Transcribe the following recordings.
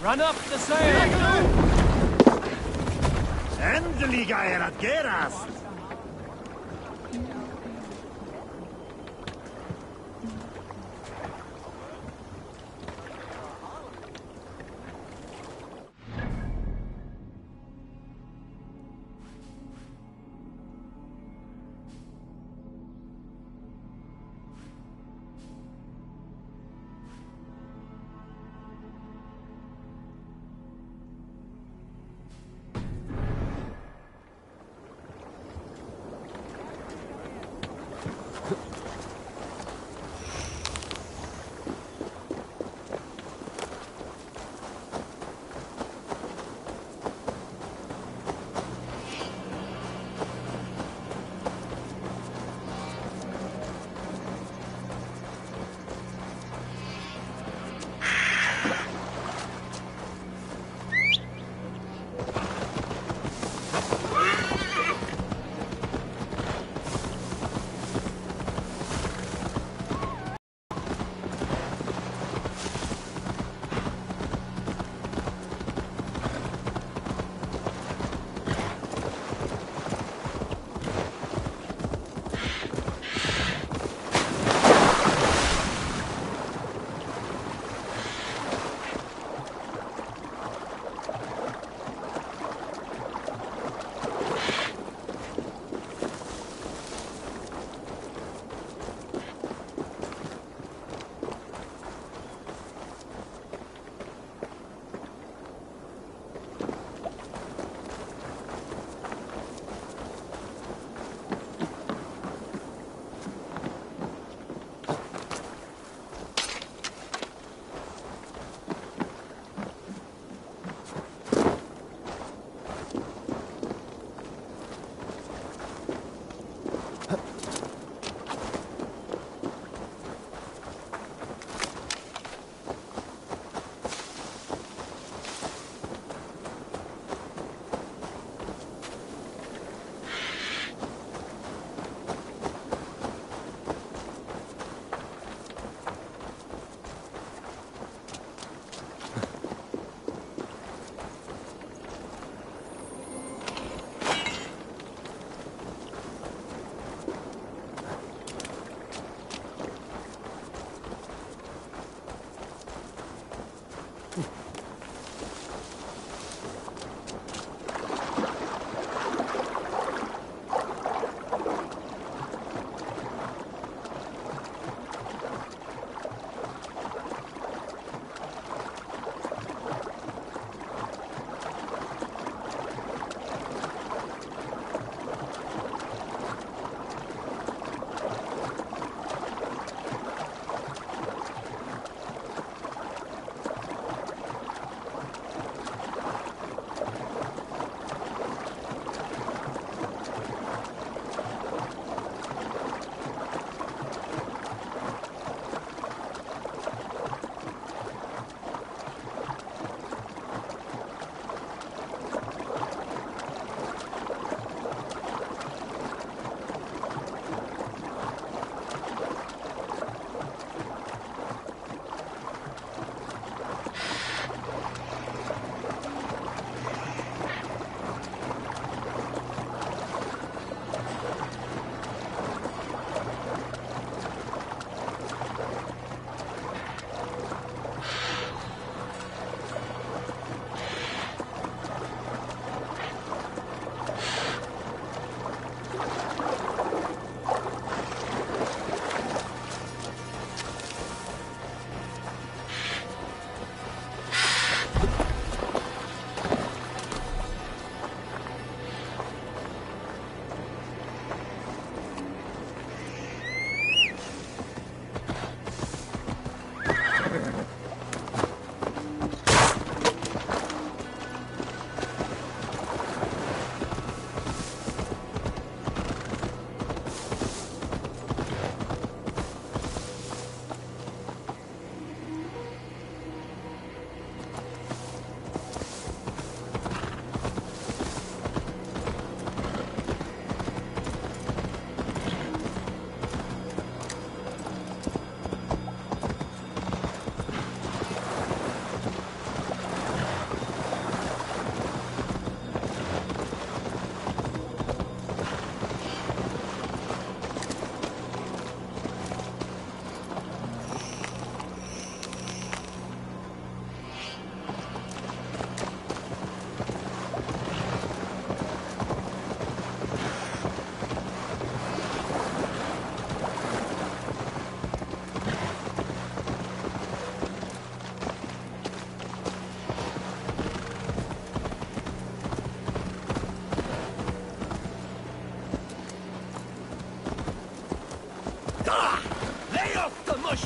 Run up the sail! Endeliga erat gerast!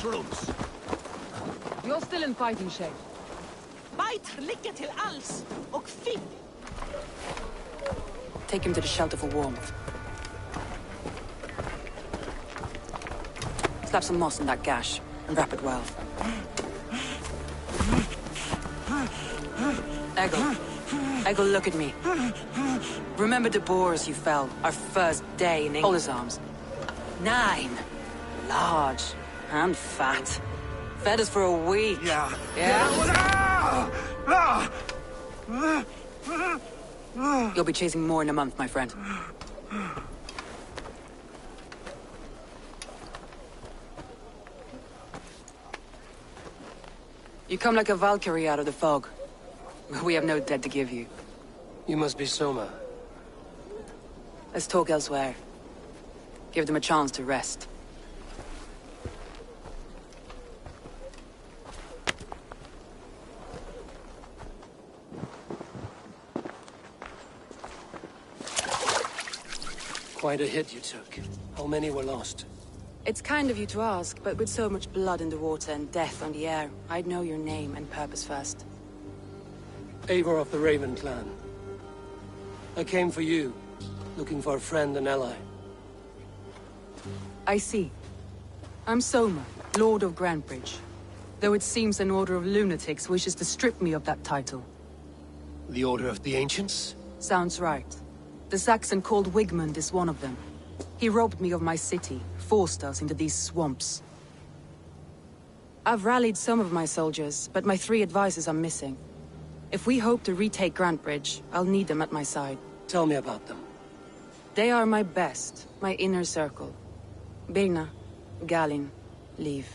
troops. You're still in fighting shape. Biter ligger til alls, og finn! Take him to the shelter for warmth. Slap some moss in that gash, and wrap it well. Eggle, look at me. Remember the boars you fell, our first day in England's arms? 9. Large and fat. Fed us for a week. Yeah. You'll be chasing more in a month, my friend. You come like a Valkyrie out of the fog. We have no debt to give you. You must be Soma. Let's talk elsewhere. Give them a chance to rest. Quite a hit you took. How many were lost? It's kind of you to ask, but with so much blood in the water and death on the air, I'd know your name and purpose first. Eivor of the Raven clan. I came for you, looking for a friend and ally. I see. I'm Soma, Lord of Grantebridge. Though it seems an order of lunatics wishes to strip me of that title. The Order of the Ancients? Sounds right. The Saxon called Wigmund is one of them. He robbed me of my city, forced us into these swamps. I've rallied some of my soldiers, but my 3 advisors are missing. If we hope to retake Grantebridge, I'll need them at my side. Tell me about them. They are my best, my inner circle. Birna, Galin, Leave.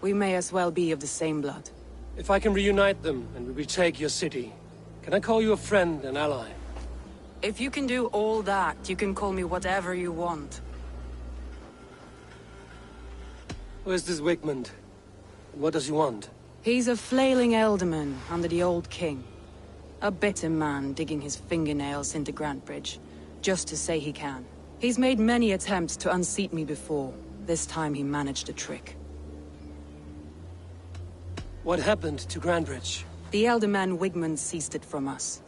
We may as well be of the same blood. If I can reunite them and we retake your city, can I call you a friend and ally? If you can do all that, you can call me whatever you want. Where's this Wigmund? And what does he want? He's a flailing elderman under the old king. A bitter man digging his fingernails into Grantebridge, just to say he can. He's made many attempts to unseat me before. This time he managed a trick. What happened to Grantebridge? The elderman Wigmund seized it from us.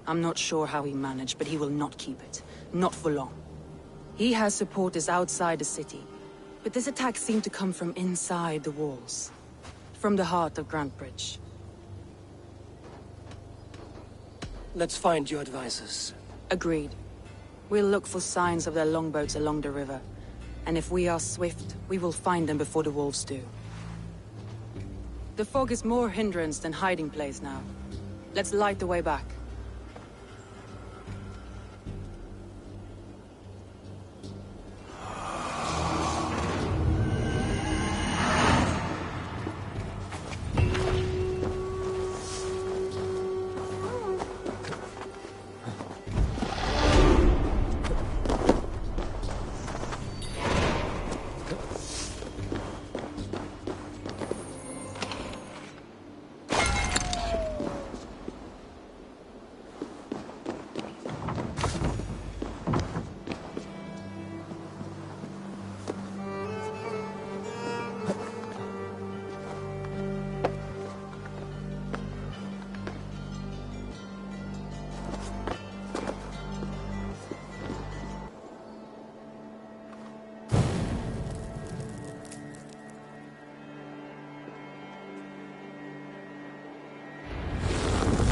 I'm not sure how he managed, but he will not keep it. Not for long. He has supporters outside the city, but this attack seemed to come from inside the walls. From the heart of Grantebridge. Let's find your advisors. Agreed. We'll look for signs of their longboats along the river. And if we are swift, we will find them before the wolves do. The fog is more hindrance than hiding place now. Let's light the way back.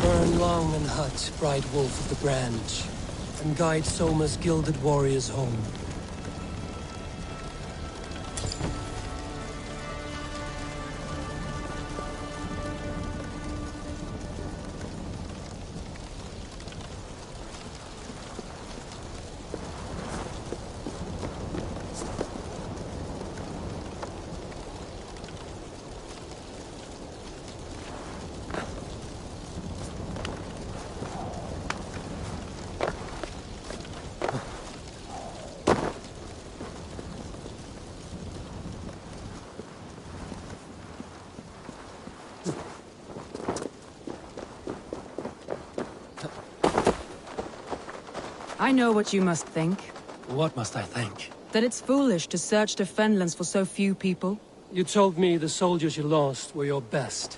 Burn long and hut, bright wolf of the branch, and guide Soma's gilded warriors home. I know what you must think. What must I think? That it's foolish to search the Fenlands for so few people. You told me the soldiers you lost were your best.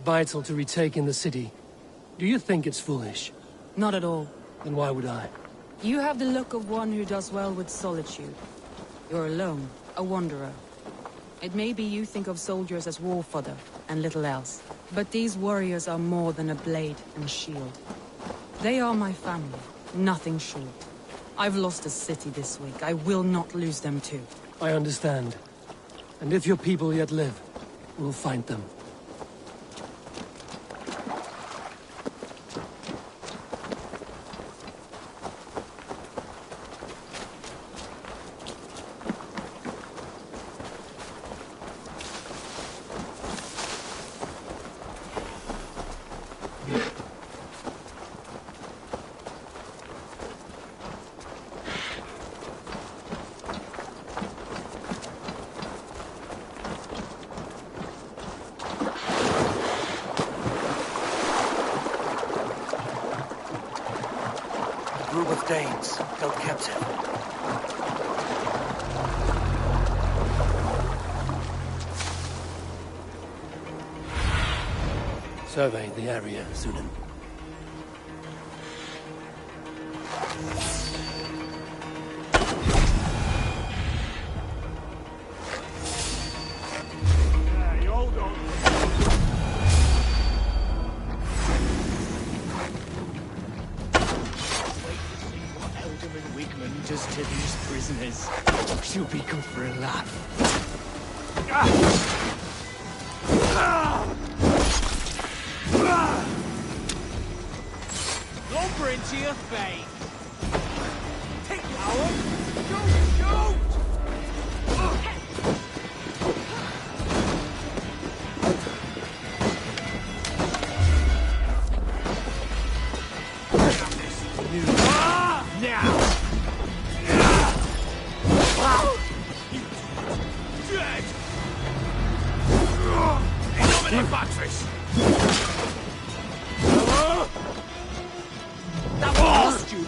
Vital to retaking the city. Do you think it's foolish? Not at all. Then why would I? You have the look of one who does well with solitude. You're alone, a wanderer. It may be you think of soldiers as war fodder, and little else. But these warriors are more than a blade and shield. They are my family, nothing short. I've lost a city this week. I will not lose them too. I understand. And if your people yet live, we'll find them. Group of Danes, held captive. Survey the area, Silloo. Hey, hold on. Wigman does to these prisoners. She'll be good for a laugh. Lumber into your fate. Take coward! Shoot! Shoot! Now! Dead! Innominate Batteries! That lost you!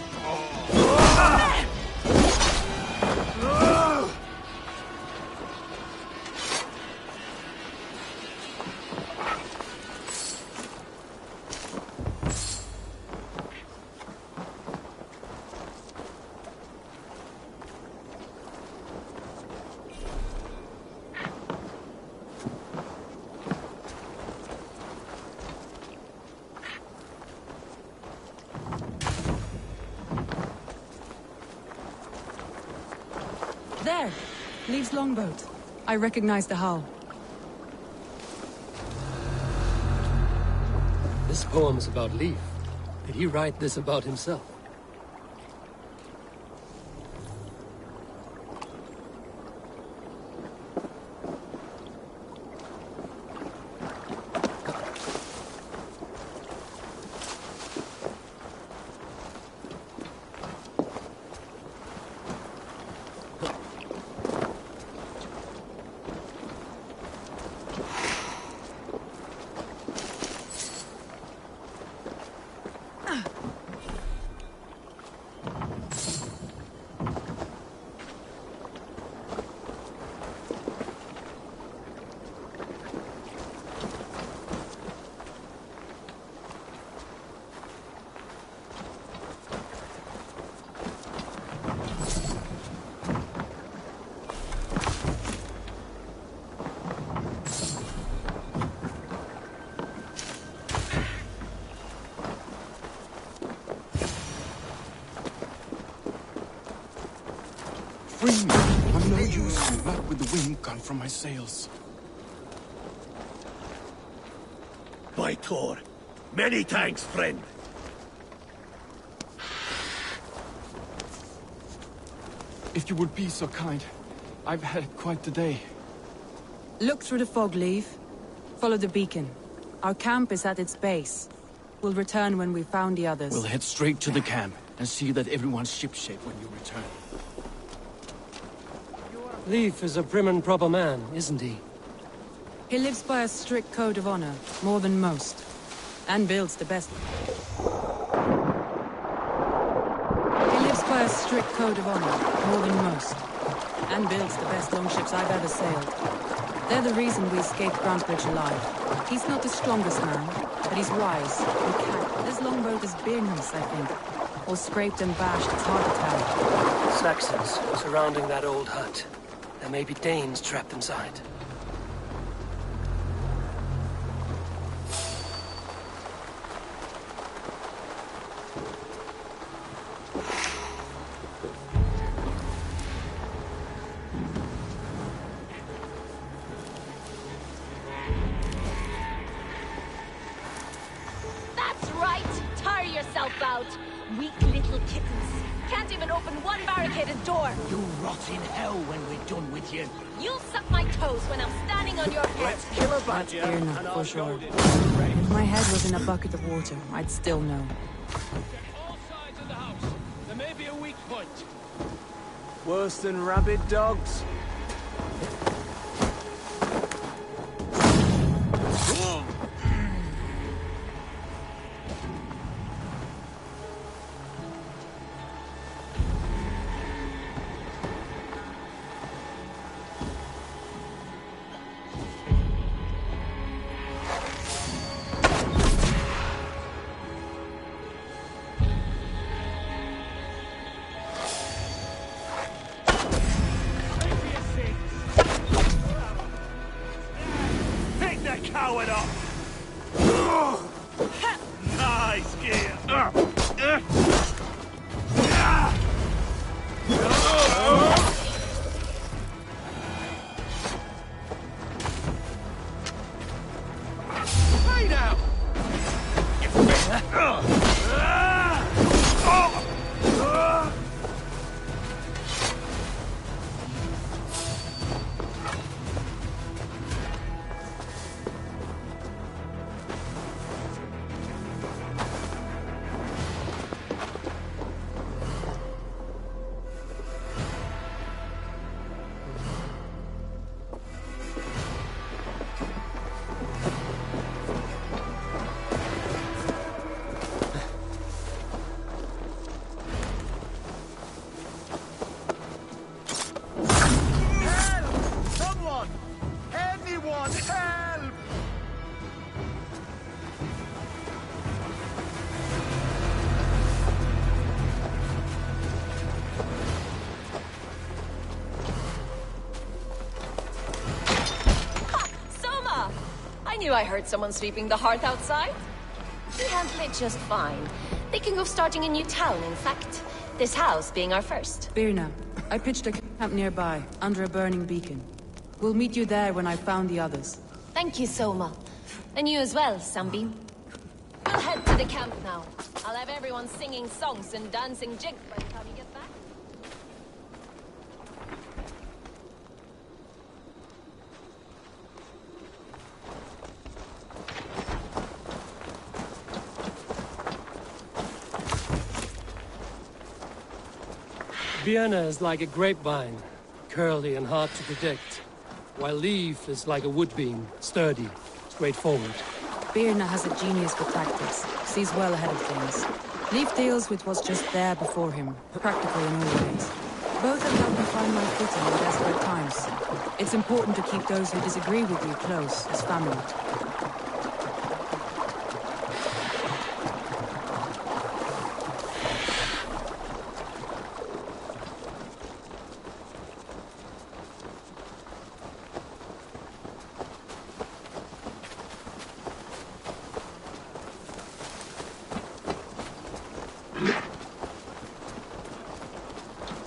There! Leaves longboat. I recognize the hull. This poem's about Leif. Did he write this about himself? Free me! I'm no use, not with the wind gone from my sails. By Thor. Many thanks, friend. If you would be so kind, I've had quite the day. Look through the fog, Leif. Follow the beacon. Our camp is at its base. We'll return when we've found the others. We'll head straight to the camp and see that everyone's shipshape when you return. Leif is a prim and proper man, isn't he? He lives by a strict code of honor, more than most. And builds the best... He lives by a strict code of honor, more than most. And builds the best longships I've ever sailed. They're the reason we escaped Grantbridge alive. He's not the strongest man, but he's wise. And this longboat is Birnam's, I think. Or scraped and bashed, it's hard to tell. Saxons surrounding that old hut. There may be Danes trapped inside. That's right! Tire yourself out! Weak little kittens. Can't even open one barricaded door. You rot in hell when we're done with you. You'll suck my toes when I'm standing on your head. Let's kill a badger. Birna, and for I'll sure. go to- If my head was in a bucket of water, I'd still know. All sides of the house. There may be a weak point. Worse than rabid dogs? Pick that coward up! Nice gear! Hey now! Someone! Anyone, help! Soma! I knew I heard someone sweeping the hearth outside. We handled it just fine. Thinking of starting a new town, in fact. This house being our first. Birna, I pitched a camp nearby, under a burning beacon. We'll meet you there when I've found the others. Thank you, Soma. And you as well, Sunbeam. We'll head to the camp now. I'll have everyone singing songs and dancing jigs by the time you get back. Vienna is like a grapevine, curly and hard to predict, while Leaf is like a woodbeam, sturdy, straightforward. Birna has a genius for tactics, sees well ahead of things. Leaf deals with what's just there before him, practical in all ways. Both have helped me find my footing in desperate times. It's important to keep those who disagree with you close, as family.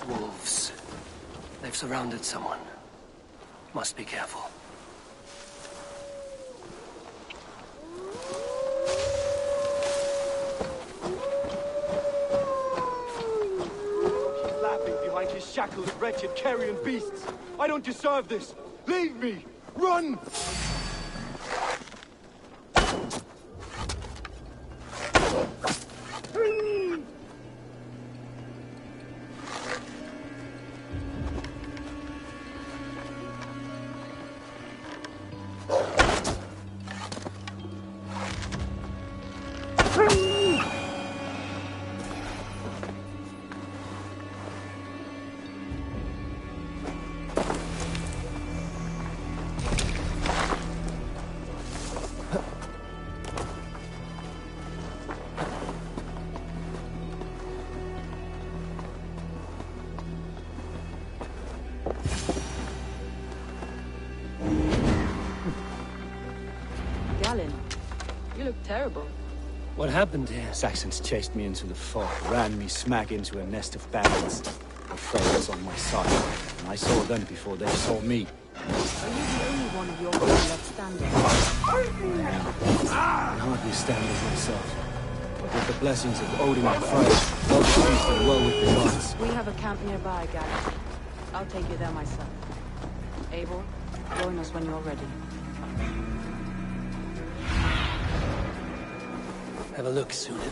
Wolves. They've surrounded someone. Must be careful. He's laughing behind his shackled, wretched carrion beasts. I don't deserve this. Leave me! Run! terrible. What happened here? Saxons chased me into the fog, ran me smack into a nest of bandits. The Frey was on my side, and I saw them before they saw me. Are you the only one of your crew left standing? I can hardly stand it myself. But with the blessings of Odin and Frey, I'll be pleased and well with the gods. We have a camp nearby, Gary. I'll take you there myself. Eivor, join us when you're ready. Have a look, Sunan.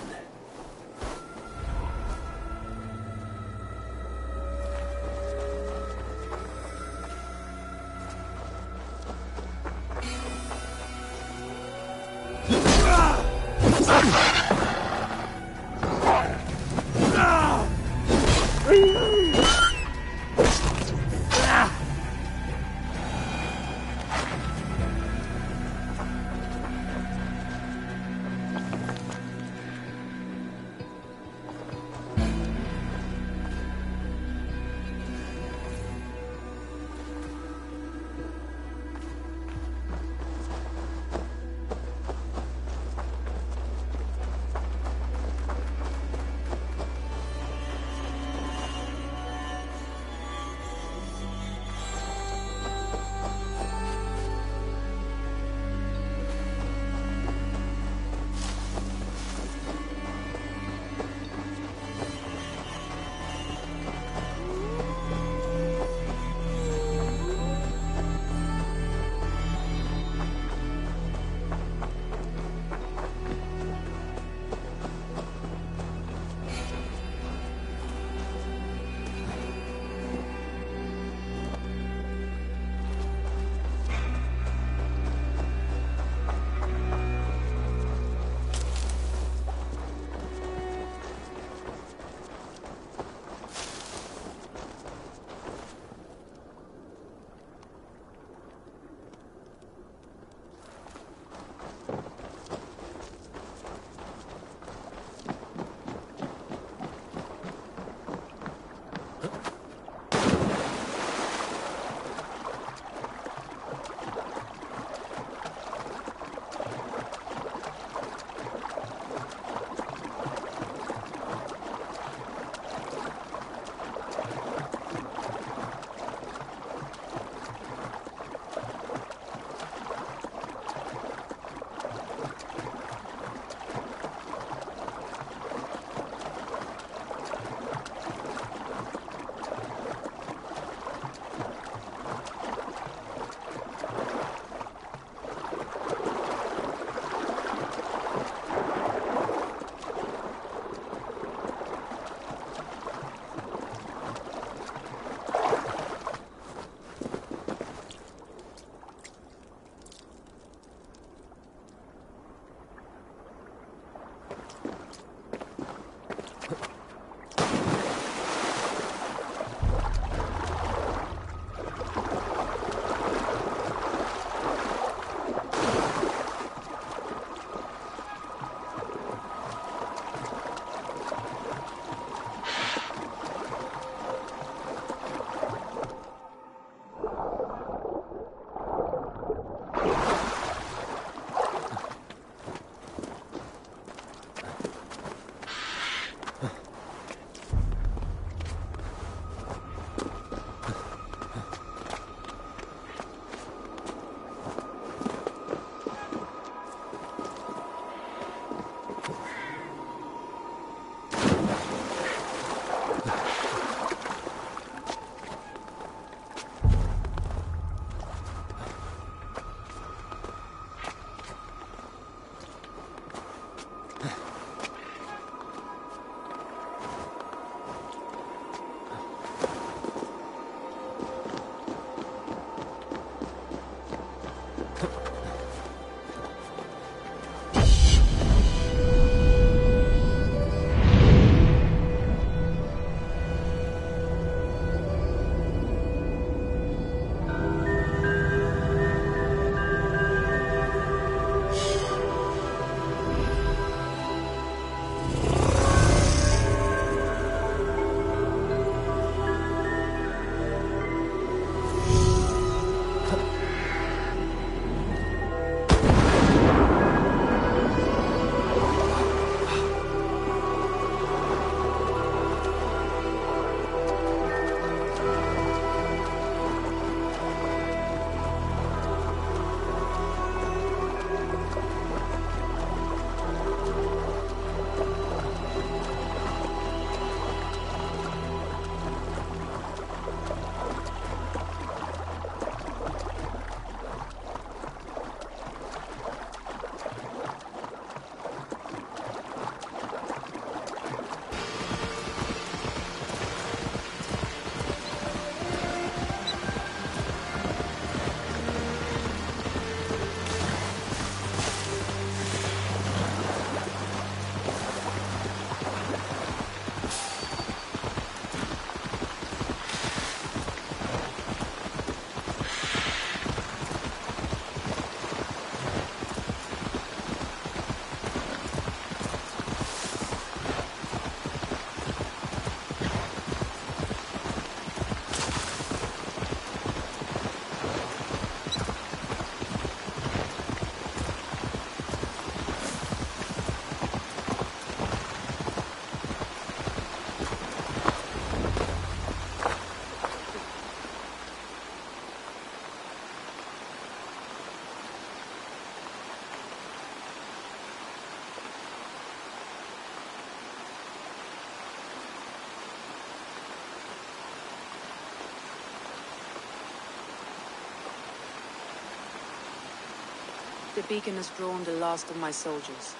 the beacon has drawn the last of my soldiers.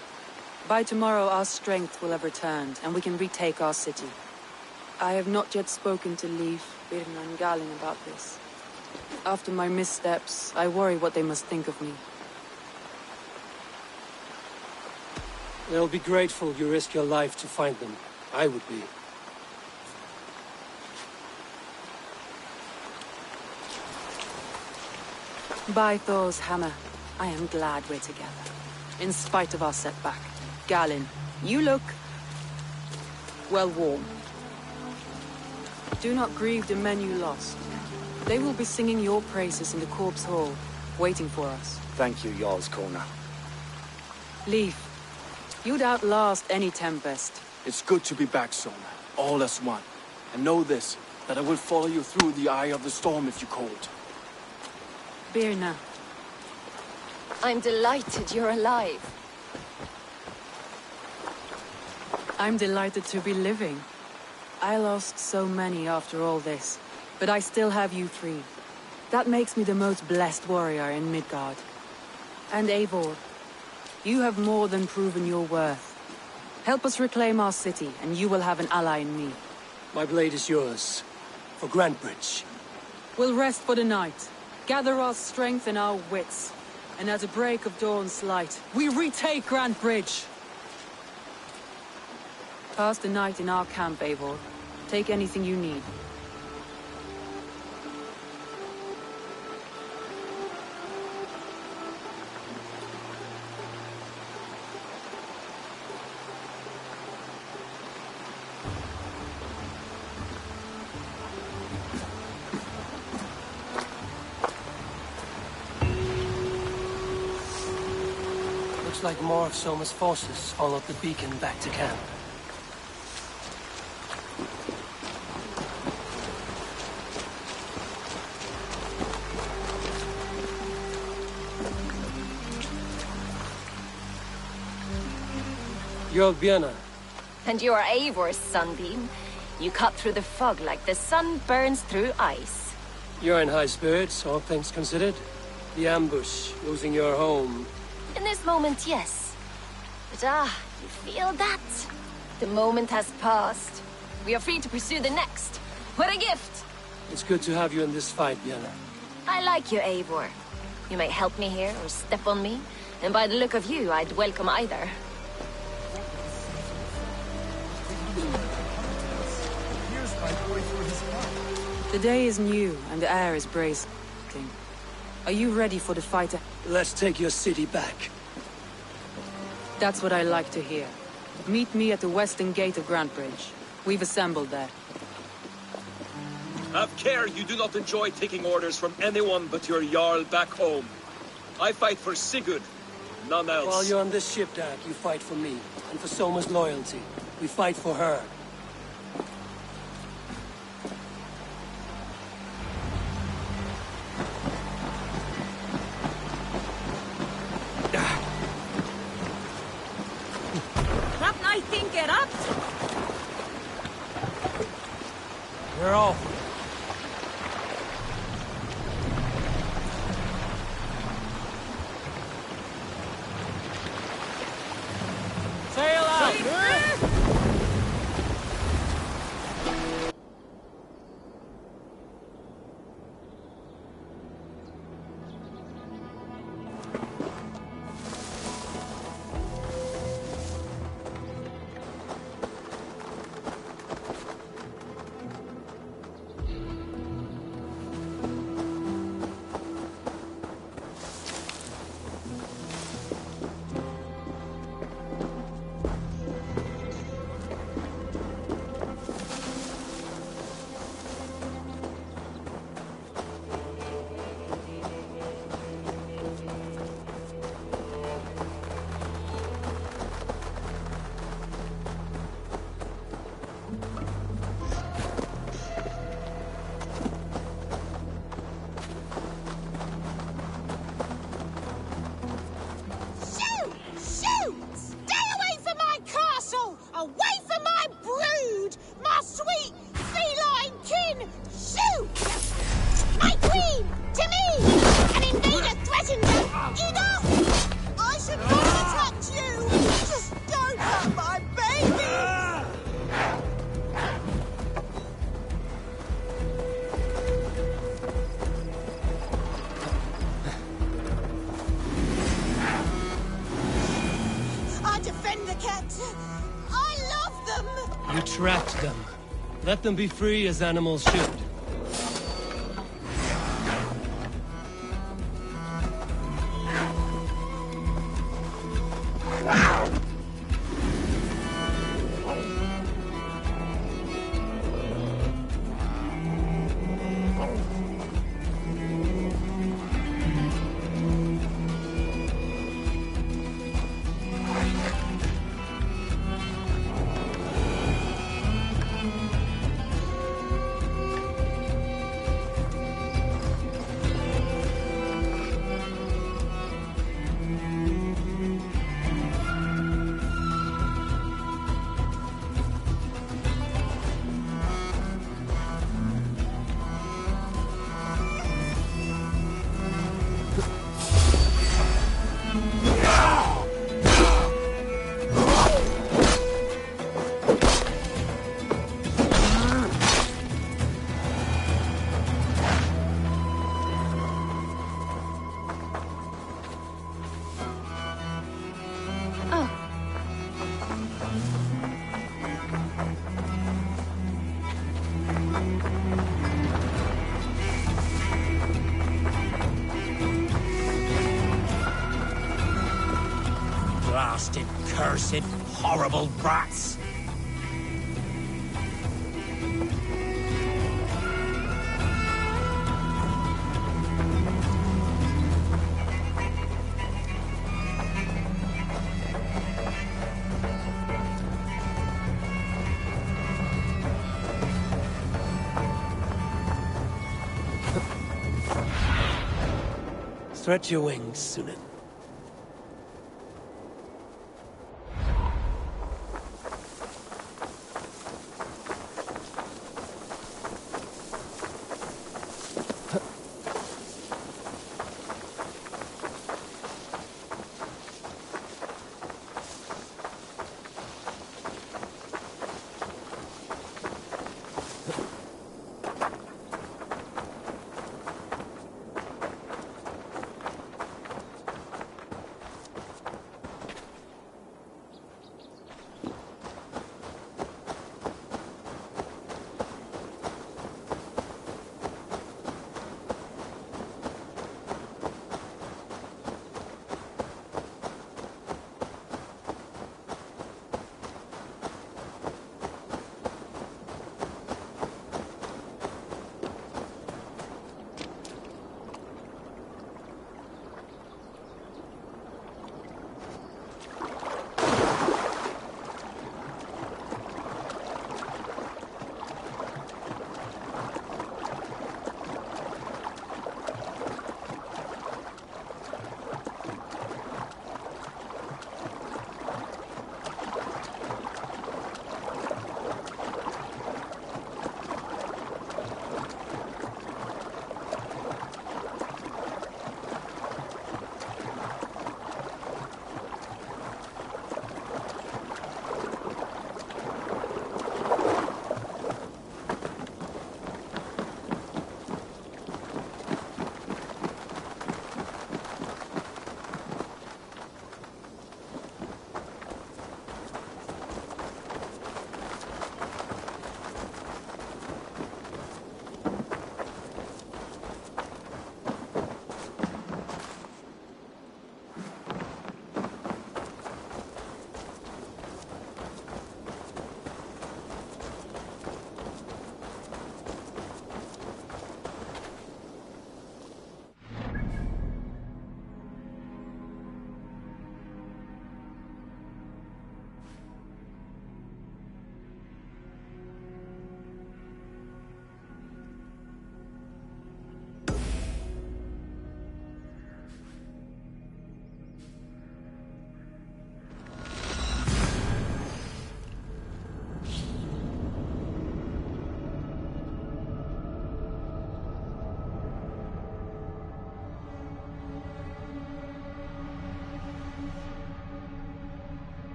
By tomorrow our strength will have returned, and we can retake our city. I have not yet spoken to Leif, Birna and Galin about this. After my missteps, I worry what they must think of me. They'll be grateful you risked your life to find them. I would be. By Thor's hammer, I am glad we're together. In spite of our setback. Galin, you look... well, warm. Do not grieve the men you lost. They will be singing your praises in the Corpse Hall, waiting for us. Thank you, Jarl's Corner. Leif, you'd outlast any tempest. It's good to be back, Sona. All as one. And know this, that I will follow you through the eye of the storm if you called. Birna. I'm delighted you're alive. I'm delighted to be living. I lost so many after all this, but I still have you three. That makes me the most blessed warrior in Midgard. And Eivor, you have more than proven your worth. Help us reclaim our city, and you will have an ally in me. My blade is yours. For Grantebridge. We'll rest for the night, gather our strength and our wits, and at the break of dawn's light, we retake Grantebridge! Pass the night in our camp, Eivor. Take anything you need. Looks like more of Soma's forces followed the beacon back to camp. You're Birna. And you are Eivor's sunbeam. You cut through the fog like the sun burns through ice. You're in high spirits, all things considered. The ambush, losing your home. In this moment, yes. But you feel that? The moment has passed. We are free to pursue the next. What a gift! It's good to have you in this fight, Birna. I like you, Eivor. You may help me here or step on me, and by the look of you, I'd welcome either. The day is new, and the air is bracing. Are you ready for the fight? Let's take your city back. That's what I like to hear. Meet me at the western gate of Grantebridge. We've assembled there. Have care you do not enjoy taking orders from anyone but your Jarl back home. I fight for Sigurd, none else. While you're on this ship, Dag, you fight for me, and for Soma's loyalty. We fight for her. We're off. Sail out! Away from my brood! My sweet feline kin! Shoot! My queen! To me! An invader threatens us! Either! You trapped them. Let them be free as animals should. Blasted, cursed, horrible brats! Stretch your wings, Silloo.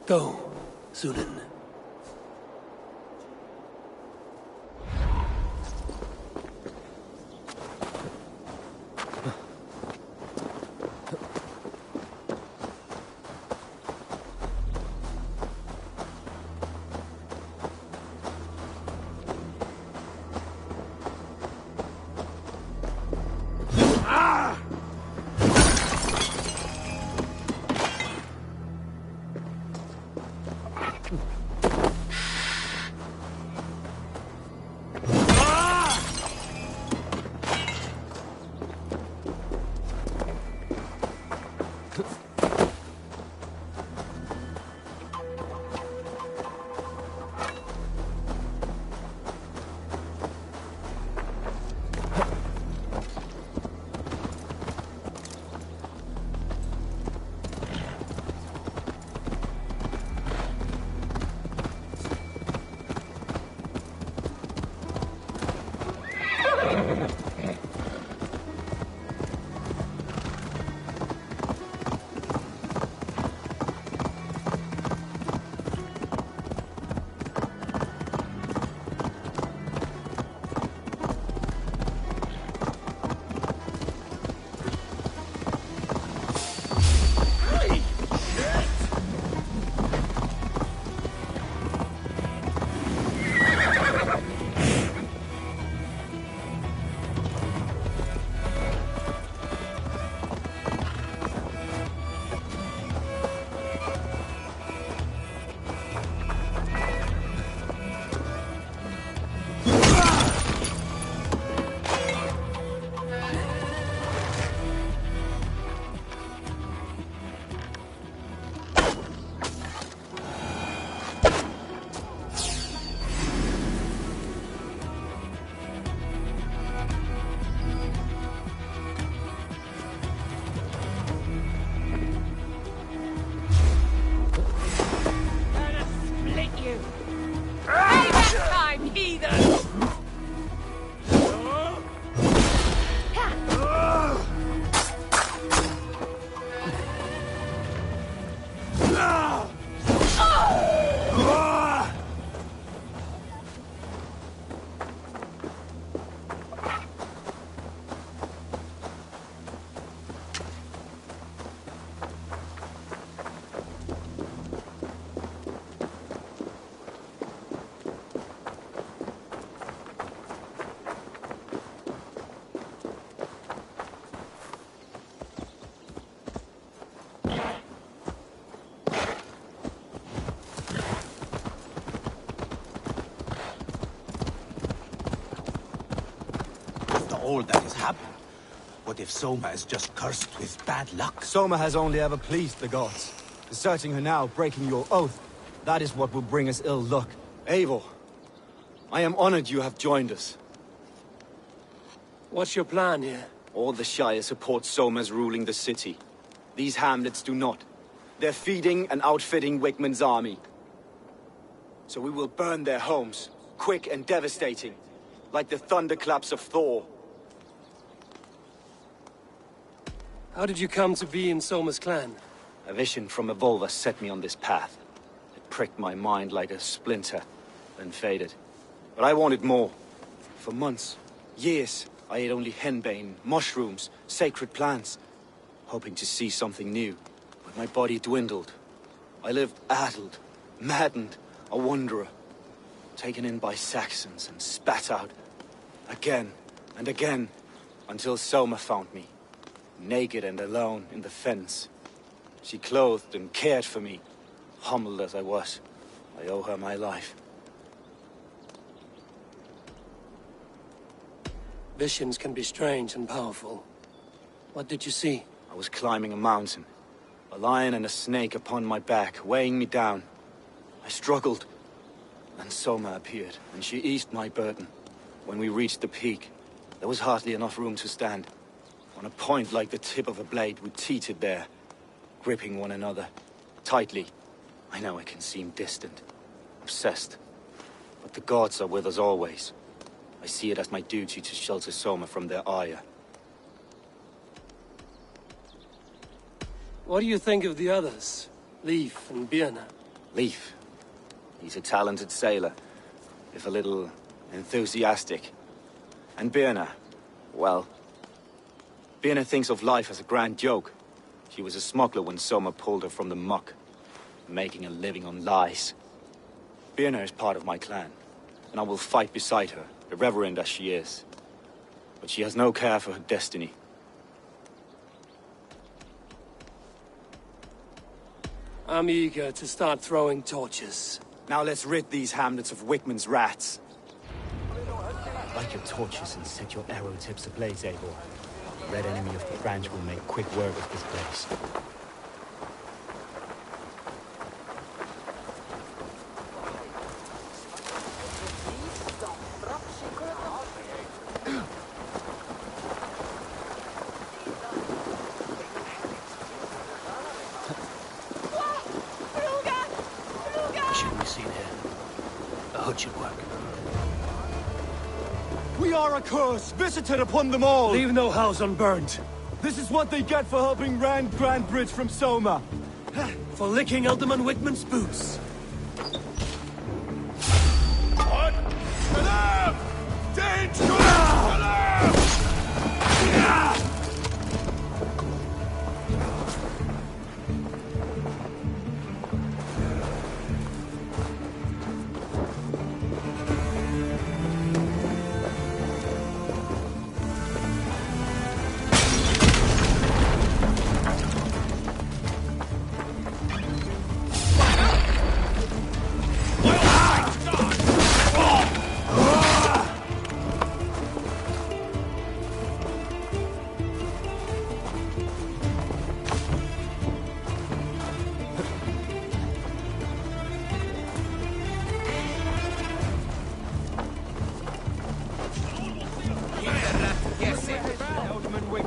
Go, Sunan. All that has happened. What if Soma is just cursed with bad luck? Soma has only ever pleased the gods. Deserting her now, breaking your oath, that is what will bring us ill luck. Eivor, I am honored you have joined us. What's your plan here? All the Shire support Soma's ruling the city. These hamlets do not. They're feeding and outfitting Wigmund's army. So we will burn their homes, quick and devastating, like the thunderclaps of Thor. How did you come to be in Soma's clan? A vision from Evolva set me on this path. It pricked my mind like a splinter, then faded. But I wanted more. For months, years, I ate only henbane, mushrooms, sacred plants, hoping to see something new. But my body dwindled. I lived addled, maddened, a wanderer, taken in by Saxons and spat out, again and again, until Soma found me, naked and alone in the fens. She clothed and cared for me, humbled as I was. I owe her my life. Visions can be strange and powerful. What did you see? I was climbing a mountain, a lion and a snake upon my back, weighing me down. I struggled. Then Soma appeared, and she eased my burden. When we reached the peak, there was hardly enough room to stand. On a point like the tip of a blade, we teetered there. gripping one another tightly. I know I can seem distant, obsessed, but the gods are with us always. I see it as my duty to shelter Soma from their ire. What do you think of the others? Leif and Birna? Leif. He's a talented sailor, if a little enthusiastic. And Birna, well... Birna thinks of life as a grand joke. She was a smuggler when Soma pulled her from the muck, making a living on lies. Birna is part of my clan, and I will fight beside her, irreverent as she is. But she has no care for her destiny. I'm eager to start throwing torches. Now let's rid these hamlets of Wickman's rats. Light your torches and set your arrow tips ablaze, Eivor. Red enemy of the branch will make quick work of this place. Should we see here? A hood should work. We are a curse, visited upon them all! Leave no house unburned. This is what they get for helping Rand Grantbridge from Soma. For licking Alderman Wickman's boots. What? Alarm! Danger! Alarm!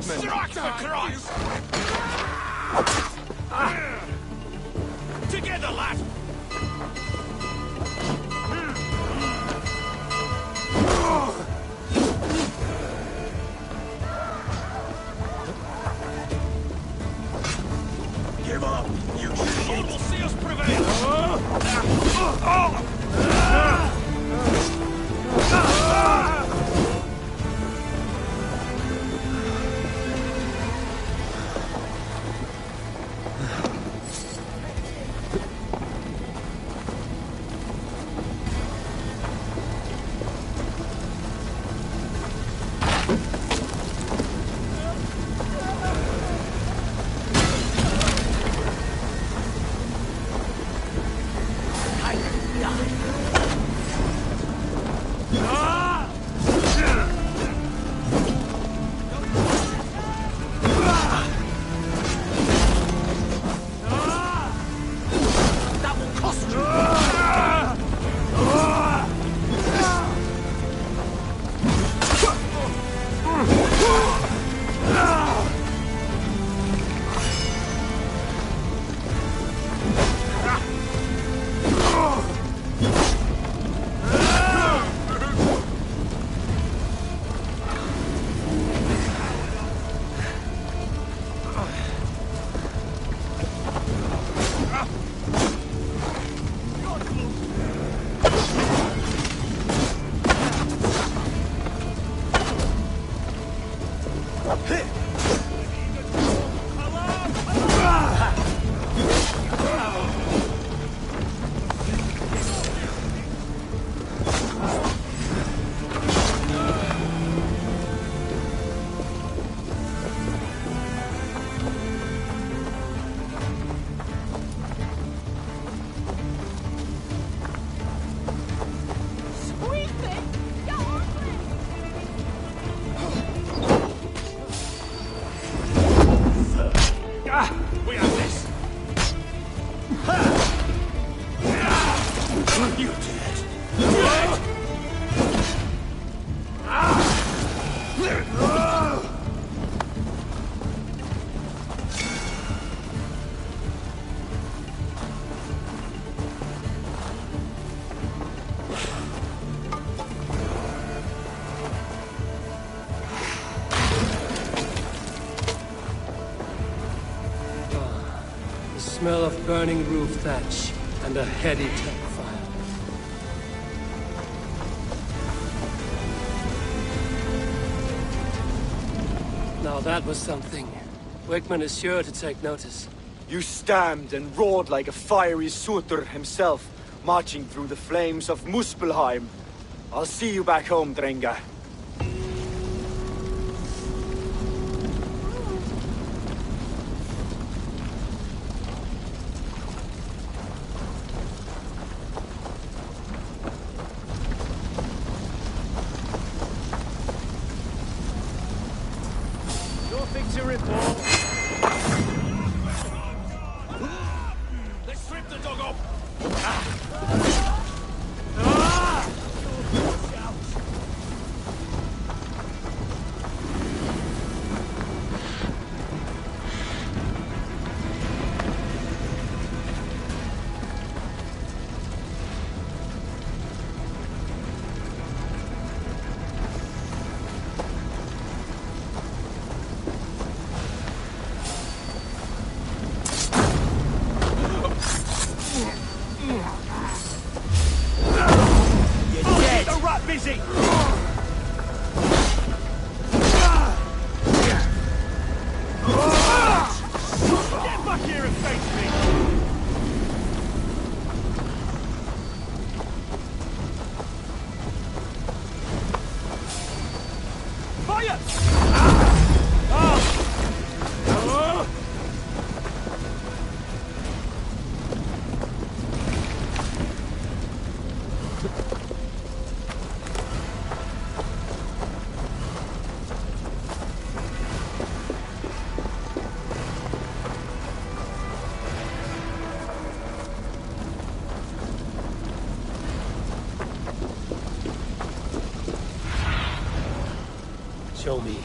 Strike for Christ! Together, lad! Give up, you shit! Lord will see us prevail! smell of burning roof thatch and a heady campfire. Now that was something. Wigman is sure to take notice. You stamped and roared like a fiery Surtur himself, marching through the flames of Muspelheim. I'll see you back home, Drenga. Nothing to report. Let's strip the dog off. Busy! Get back here and face me! Fire! Show me.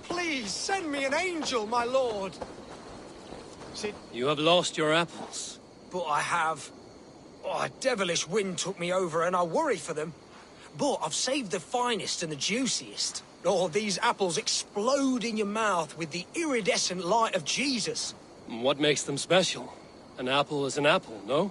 Please, send me an angel, my lord! You have lost your apples. But I have. Oh, a devilish wind took me over and I worry for them. But I've saved the finest and the juiciest. Oh, these apples explode in your mouth with the iridescent light of Jesus. What makes them special? An apple is an apple, no?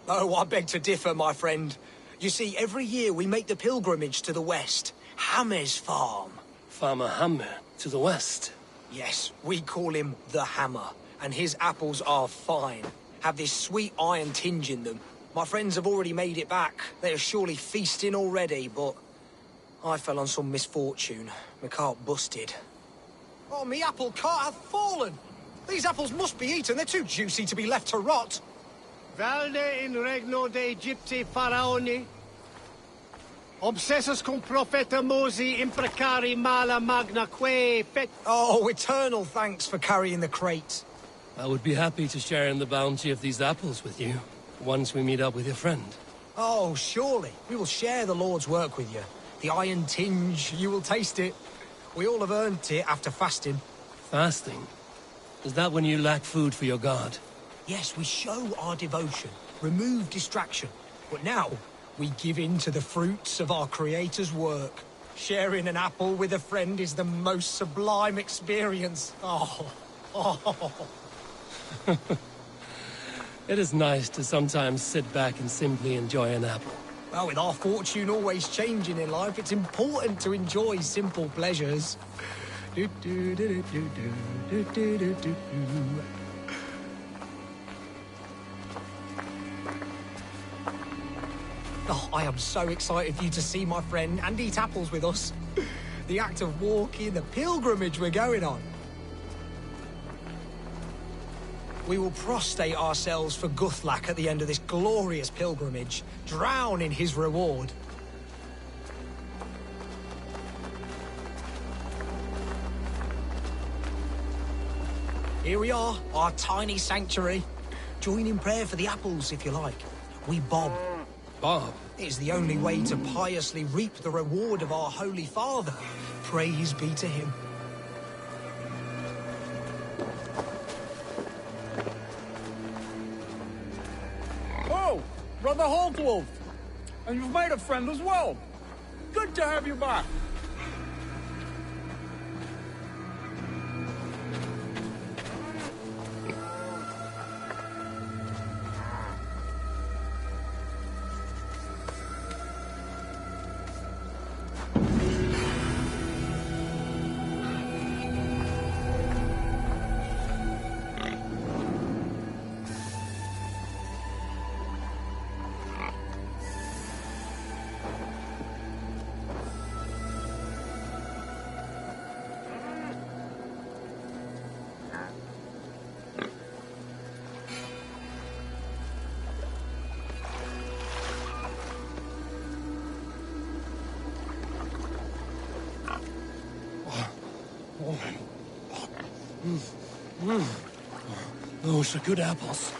Oh, I beg to differ, my friend. You see, every year we make the pilgrimage to the west. Hammer's farm. Farmer Hammer to the west. Yes, we call him the Hammer. And his apples are fine. Have this sweet iron tinge in them. My friends have already made it back. They are surely feasting already, but I fell on some misfortune. My cart busted. Oh, me apple cart hath fallen! These apples must be eaten. They're too juicy to be left to rot. Valde in regno de Egypti faraoni. Obsessus cum profeta Mosi imprecari mala magna que fet... Oh, eternal thanks for carrying the crate. I would be happy to share in the bounty of these apples with you, once we meet up with your friend. Oh, surely. We will share the Lord's work with you. The iron tinge, you will taste it. We all have earned it after fasting. Fasting? Is that when you lack food for your god? Yes, we show our devotion, remove distraction. But now, we give in to the fruits of our Creator's work. Sharing an apple with a friend is the most sublime experience. Oh. It is nice to sometimes sit back and simply enjoy an apple. Well, with our fortune always changing in life, it's important to enjoy simple pleasures. Oh, I am so excited for you to see my friend and eat apples with us. The act of walking, the pilgrimage we're going on. We will prostrate ourselves for Guthlak at the end of this glorious pilgrimage, drown in his reward. Here we are, our tiny sanctuary. Join in prayer for the apples, if you like. We bob. Bob? It is the only way to piously reap the reward of our Holy Father. Praise be to him. Oh, Brother Holtwolf. And you've made a friend as well. Good to have you back. Those are good apples.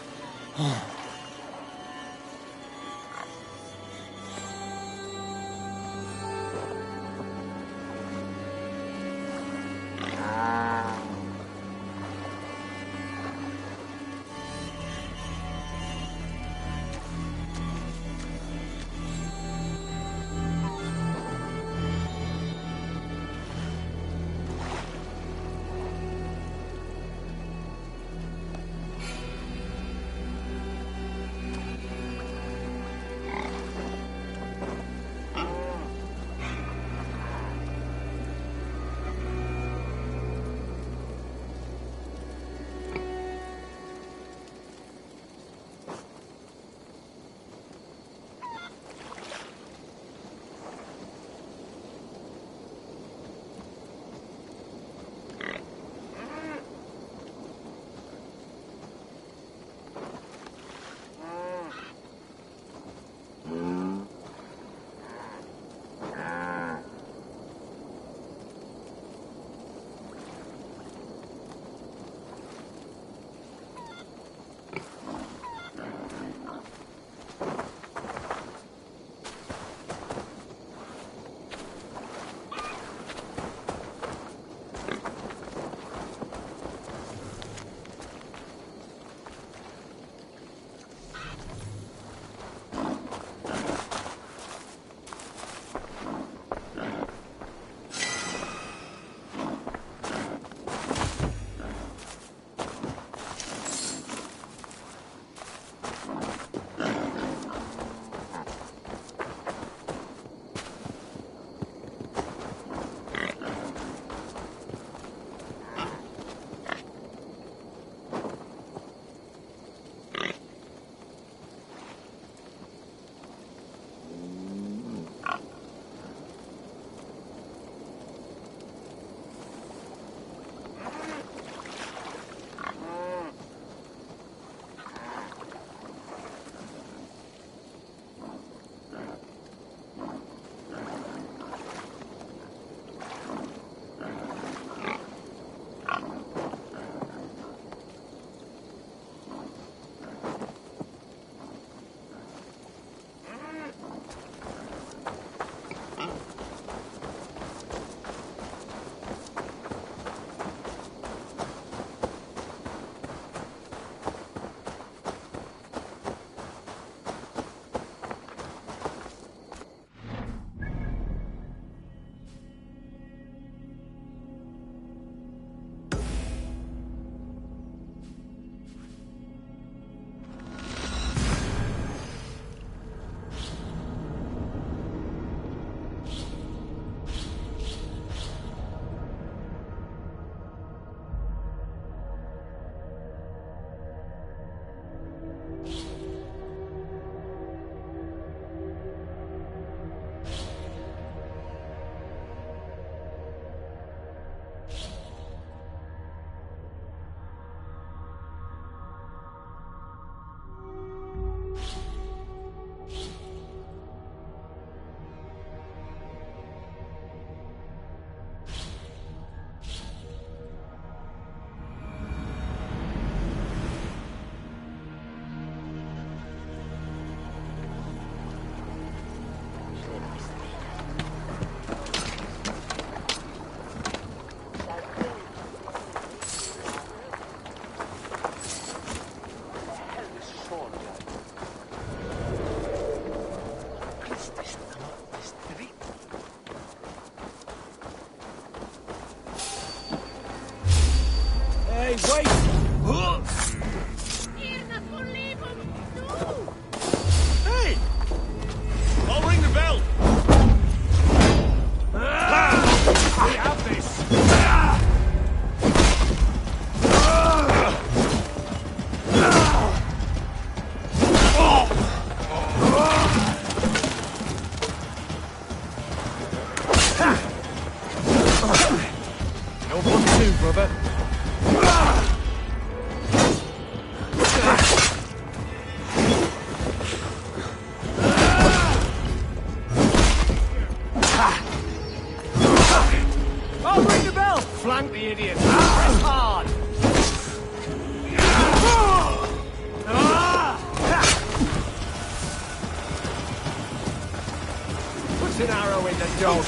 Put an arrow in the dog.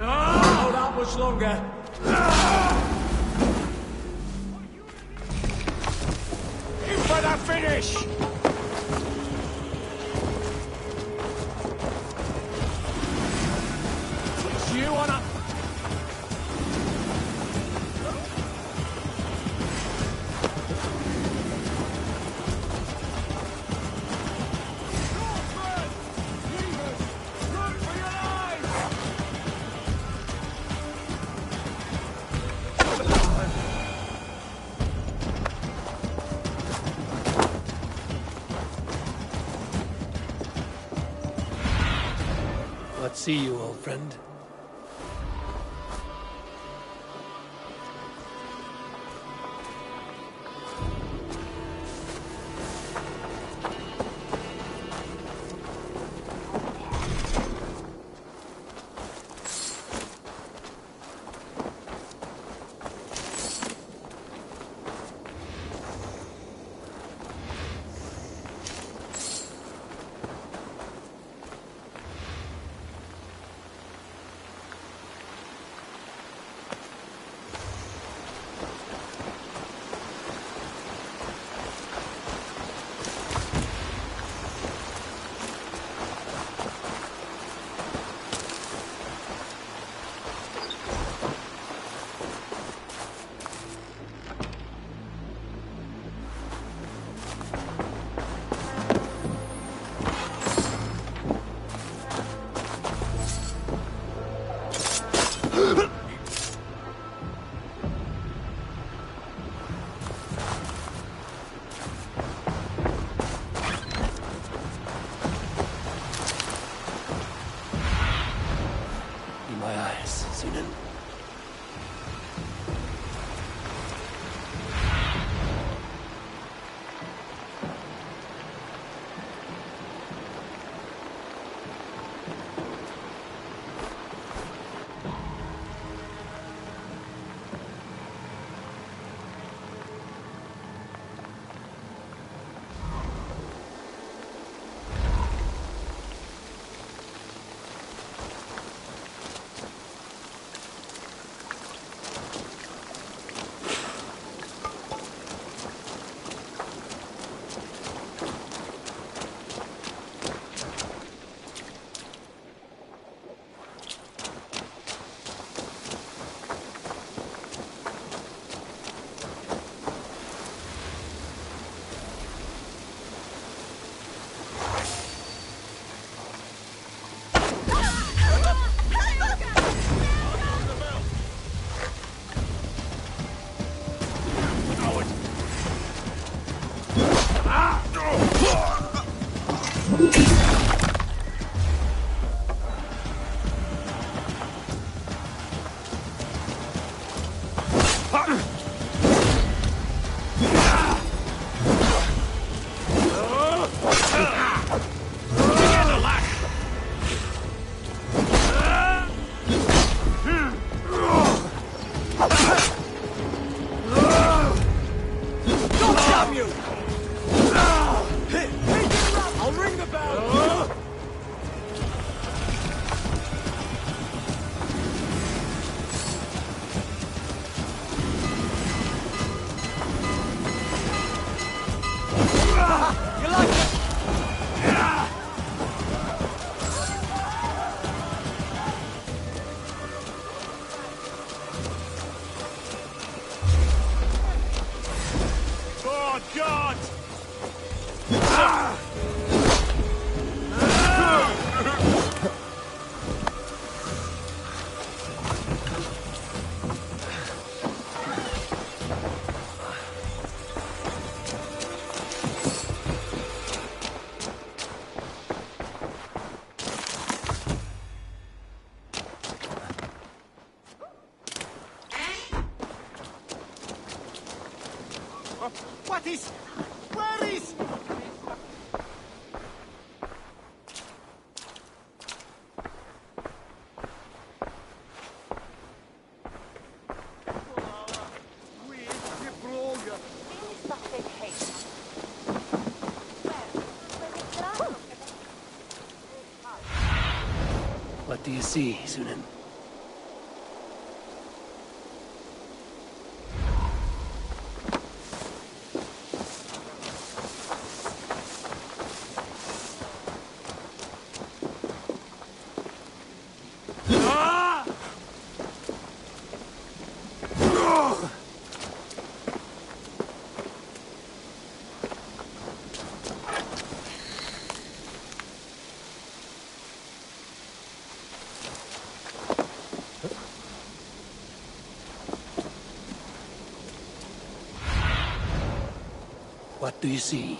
Hold out much longer. In for the finish! It's you on a... What see you, old friend? What is... Where is... do you see, Sunan? What do you see?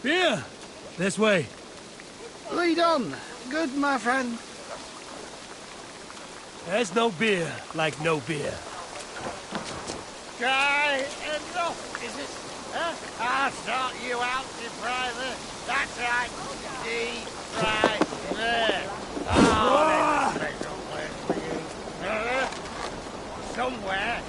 Beer! This way. Lead on. Good, my friend. There's no beer like no beer. Guy, enough, is it? Huh? I'll start you out, deep driver. That's right. Deep right there. Oh, there's a special place for you. Somewhere.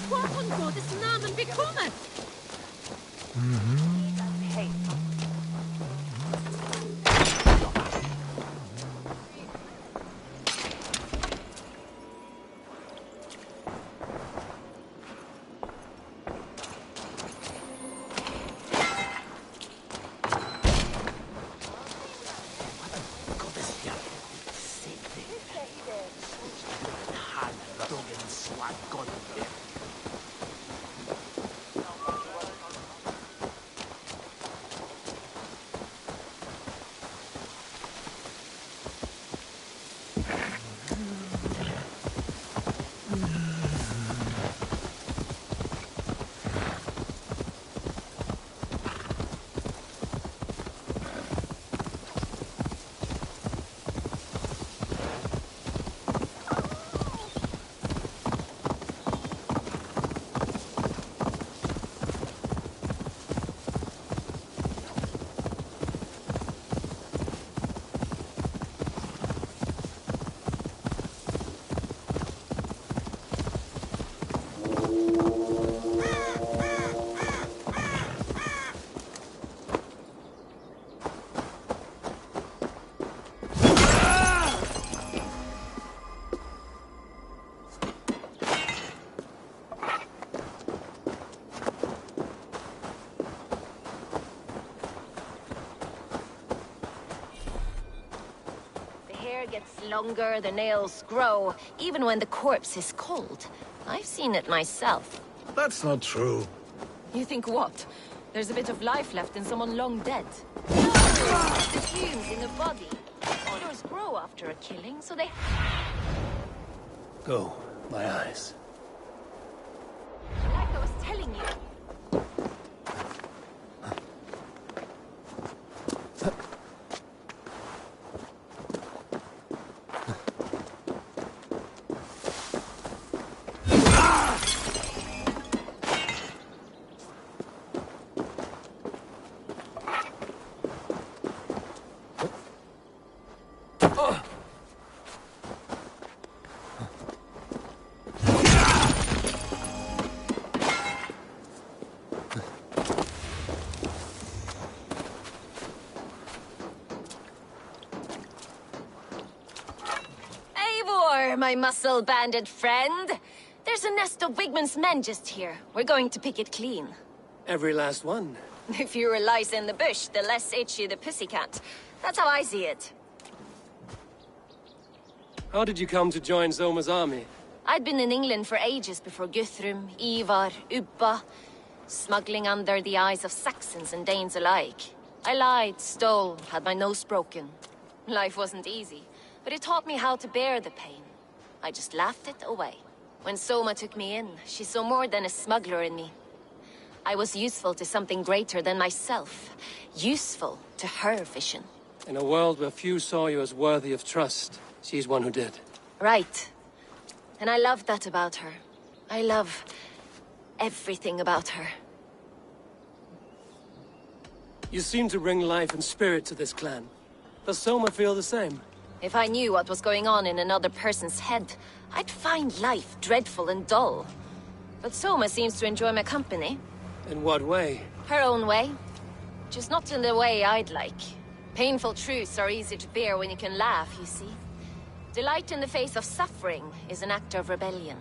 What on Gottes Namen bekommen? hair gets longer, the nails grow, even when the corpse is cold. I've seen it myself. That's not true. You think what? There's a bit of life left in someone long dead. No! The fumes in the body. Odors grow after a killing, so they... Go, my eyes. Like I was telling you. My muscle-banded friend. There's a nest of Wigman's men just here. We're going to pick it clean. Every last one. The fewer lice in the bush, the less itchy the pussycat. That's how I see it. How did you come to join Zoma's army? I'd been in England for ages before Guthrum, Ivar, Ubba, smuggling under the eyes of Saxons and Danes alike. I lied, stole, had my nose broken. Life wasn't easy, but it taught me how to bear the pain. I just laughed it away. When Soma took me in, she saw more than a smuggler in me. I was useful to something greater than myself. Useful to her vision. In a world where few saw you as worthy of trust, she's one who did. Right. And I love that about her. I love everything about her. You seem to bring life and spirit to this clan. Does Soma feel the same? If I knew what was going on in another person's head, I'd find life dreadful and dull. But Soma seems to enjoy my company. In what way? Her own way. Just not in the way I'd like. Painful truths are easy to bear when you can laugh, you see. Delight in the face of suffering is an act of rebellion.